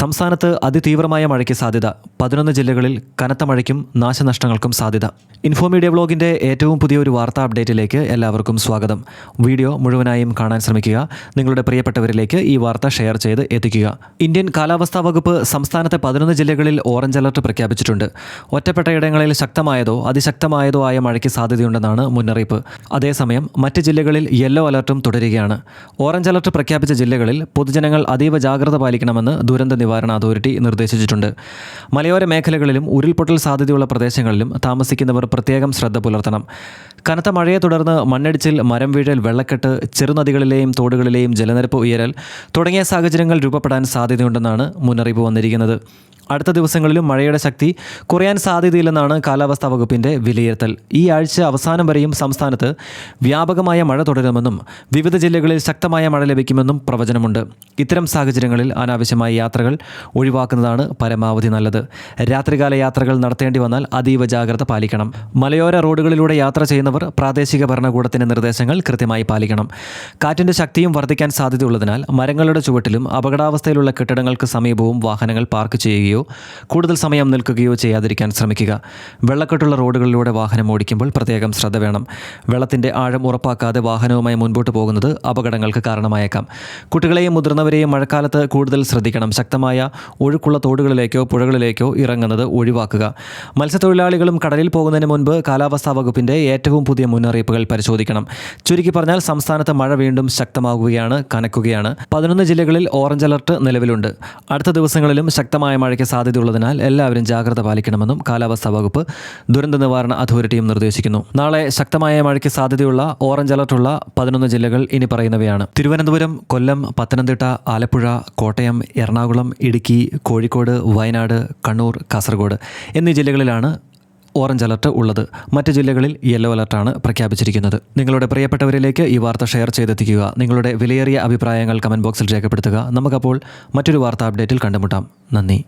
സംസ്ഥാനത്ത് അതിതീവ്രമായ മഴയ്ക്ക് സാധ്യത. 11 ജില്ലകളിൽ കനത്ത മഴയ്ക്കും നാശനഷ്ടങ്ങൾക്കും സാധ്യത. ഇൻഫോമീഡിയ വ്ലോഗിൻ്റെ ഏറ്റവും പുതിയൊരു വാർത്താ അപ്ഡേറ്റിലേക്ക് എല്ലാവർക്കും സ്വാഗതം. വീഡിയോ മുഴുവനായും കാണാൻ ശ്രമിക്കുക. നിങ്ങളുടെ പ്രിയപ്പെട്ടവരിലേക്ക് ഈ വാർത്ത ഷെയർ ചെയ്ത് എത്തിക്കുക. ഇന്ത്യൻ കാലാവസ്ഥാ വകുപ്പ് സംസ്ഥാനത്തെ 11 ജില്ലകളിൽ ഓറഞ്ച് അലർട്ട് പ്രഖ്യാപിച്ചിട്ടുണ്ട്. ഒറ്റപ്പെട്ട ഇടങ്ങളിൽ ശക്തമായതോ അതിശക്തമായതോ ആയ മഴയ്ക്ക് സാധ്യതയുണ്ടെന്നാണ് മുന്നറിയിപ്പ്. അതേസമയം മറ്റ് ജില്ലകളിൽ യെല്ലോ അലർട്ടും തുടരുകയാണ്. ഓറഞ്ച് അലർട്ട് പ്രഖ്യാപിച്ച ജില്ലകളിൽ പൊതുജനങ്ങൾ അതീവ ജാഗ്രത പാലിക്കണമെന്ന് ദുരന്ത നിവാരണ അതോറിറ്റി നിർദ്ദേശിച്ചിട്ടുണ്ട്. മലയോര മേഖലകളിലും ഉരുൾപൊട്ടൽ സാധ്യതയുള്ള പ്രദേശങ്ങളിലും താമസിക്കുന്നവർ പ്രത്യേകം ശ്രദ്ധ പുലർത്തണം. കനത്ത മഴയെ തുടർന്ന് മണ്ണിടിച്ചിൽ, മരം വീഴൽ, വെള്ളക്കെട്ട്, ചെറുനദികളിലെയും തോടുകളിലെയും ജലനിരപ്പ് ഉയരൽ തുടങ്ങിയ സാഹചര്യങ്ങൾ രൂപപ്പെടാൻ സാധ്യതയുണ്ടെന്നാണ് മുന്നറിയിപ്പ് വന്നിരിക്കുന്നത്. അടുത്ത ദിവസങ്ങളിലും മഴയുടെ ശക്തി കുറയാൻ സാധ്യതയില്ലെന്നാണ് കാലാവസ്ഥാ വകുപ്പിൻ്റെ വിലയിരുത്തൽ. ഈ ആഴ്ച അവസാനം വരെയും സംസ്ഥാനത്ത് വ്യാപകമായ മഴ തുടരുമെന്നും വിവിധ ജില്ലകളിൽ ശക്തമായ മഴ ലഭിക്കുമെന്നും പ്രവചനമുണ്ട്. ഇത്തരം സാഹചര്യങ്ങളിൽ അനാവശ്യമായ യാത്രകൾ ഒഴിവാക്കുന്നതാണ് പരമാവധി നല്ലത്. രാത്രികാല യാത്രകൾ നടത്തേണ്ടി വന്നാൽ അതീവ ജാഗ്രത പാലിക്കണം. മലയോര റോഡുകളിലൂടെ യാത്ര ചെയ്യുന്നവർ പ്രാദേശിക ഭരണകൂടത്തിൻ്റെ നിർദ്ദേശങ്ങൾ കൃത്യമായി പാലിക്കണം. കാറ്റിൻ്റെ ശക്തിയും വർദ്ധിക്കാൻ സാധ്യതയുള്ളതിനാൽ മരങ്ങളുടെ ചുവട്ടിലും അപകടാവസ്ഥയിലുള്ള കെട്ടിടങ്ങൾക്ക് സമീപവും വാഹനങ്ങൾ പാർക്ക് ചെയ്യുകയോ കൂടുതൽ സമയം നിൽക്കുകയോ ചെയ്യാതിരിക്കാൻ ശ്രമിക്കുക. വെള്ളക്കെട്ടുള്ള റോഡുകളിലൂടെ വാഹനം ഓടിക്കുമ്പോൾ പ്രത്യേകം ശ്രദ്ധ വേണം. വെള്ളത്തിൻ്റെ ആഴം ഉറപ്പാക്കാതെ വാഹനവുമായി മുൻപോട്ട് പോകുന്നത് അപകടങ്ങൾക്ക് കാരണമായേക്കാം. കുട്ടികളെയും മുതിർന്നവരെയും മഴക്കാലത്ത് കൂടുതൽ ശ്രദ്ധിക്കണം. ശക്തമായ ഒഴുക്കുള്ള തോടുകളിലേക്കോ പുഴകളിലേക്കോ ഇറങ്ങുന്നത് ഒഴിവാക്കുക. മത്സ്യത്തൊഴിലാളികളും കടലിൽ പോകുന്നതിന് മുൻപ് കാലാവസ്ഥാ വകുപ്പിൻ്റെ ഏറ്റവും പുതിയ മുന്നറിയിപ്പുകൾ പരിശോധിക്കണം. ചുരുക്കി പറഞ്ഞാൽ സംസ്ഥാനത്ത് മഴ വീണ്ടും ശക്തമാകുകയാണ്, കനക്കുകയാണ്. 11 ജില്ലകളിൽ ഓറഞ്ച് അലർട്ട് നിലവിലുണ്ട്. അടുത്ത ദിവസങ്ങളിലും ശക്തമായ മഴയ്ക്ക് സാധ്യതയുള്ളതിനാൽ എല്ലാവരും ജാഗ്രത പാലിക്കണമെന്നും കാലാവസ്ഥാ വകുപ്പ് ദുരന്ത നിവാരണ അതോറിറ്റിയും നിർദ്ദേശിക്കുന്നു. നാളെ ശക്തമായ മഴയ്ക്ക് സാധ്യതയുള്ള ഓറഞ്ച് അലർട്ടുള്ള 11 ജില്ലകൾ ഇനി പറയുന്നവയാണ്: തിരുവനന്തപുരം, കൊല്ലം, പത്തനംതിട്ട, ആലപ്പുഴ, കോട്ടയം, എറണാകുളം, ഇടുക്കി, കോഴിക്കോട്, വയനാട്, കണ്ണൂർ, കാസർഗോഡ് എന്നീ ജില്ലകളിലാണ് ഓറഞ്ച് അലർട്ട് ഉള്ളത്. മറ്റ് ജില്ലകളിൽ യെല്ലോ അലർട്ടാണ് പ്രഖ്യാപിച്ചിരിക്കുന്നത്. നിങ്ങളുടെ പ്രിയപ്പെട്ടവരിലേക്ക് ഈ വാർത്ത ഷെയർ ചെയ്തെത്തിക്കുക. നിങ്ങളുടെ വിലയേറിയ അഭിപ്രായങ്ങൾ കമൻറ്റ് ബോക്സിൽ രേഖപ്പെടുത്തുക. നമുക്കപ്പോൾ മറ്റൊരു വാർത്താ അപ്ഡേറ്റിൽ കണ്ടുമുട്ടാം. നന്ദി.